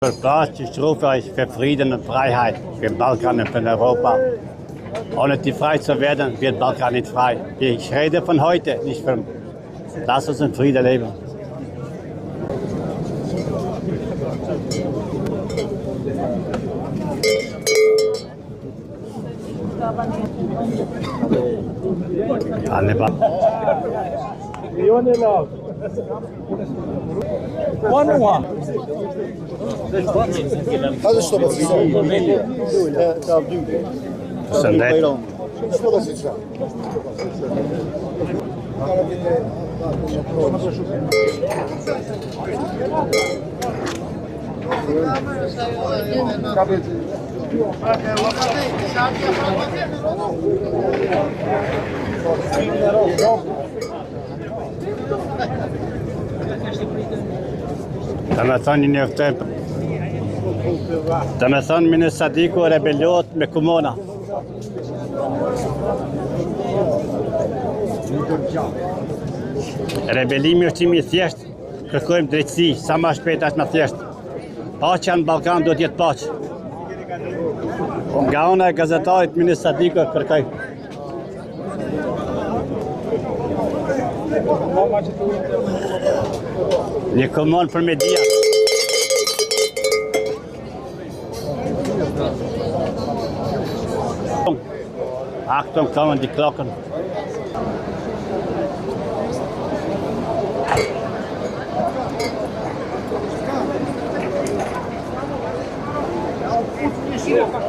Plaats Strufe ist für Frieden und Freiheit, für Balkan und für Europa. Ohne die frei zu werden, wird Balkan nicht frei. Ich rede von heute, nicht von. Lass uns in Frieden leben. Hadi što baci sa Što baci sa? Të me thonë një njëftëm. Të me thonë Minë Sadiku rebeliohet me komuna. Rebelimi është imi thjesht, kërkojmë drejtësi, sa ma shpejt është më thjesht. Paqja në Balkan do t'jetë paqë. Nga ona e gazetarit Minë Sadiku kërkoj. Një komunë për media. Achtung, kommen die Glocken.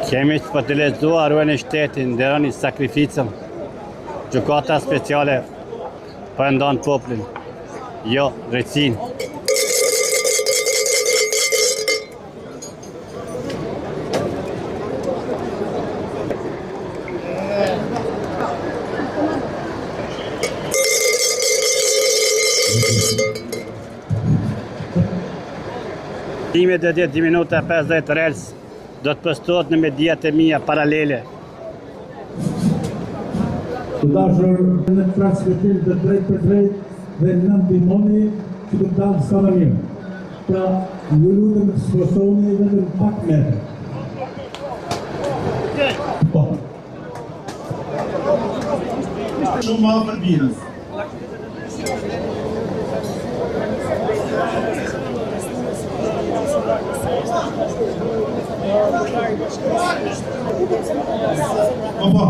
Kemi që për të lezuar ruajnë shtetin, nderoni sakrificën. Gjykata speciale për ndonë poplin. Jo, drejtësinë. Time dhe 10 minuta 50 rels do të postohet në mediat e mia paralele. Të dashur në transmetim të drejt për drejt dhe në ndihmoni që të dalë sa më mirë. Pra, ju lutem të spostoni vetëm pak metra. Po. Shumë më afër binës. Opa.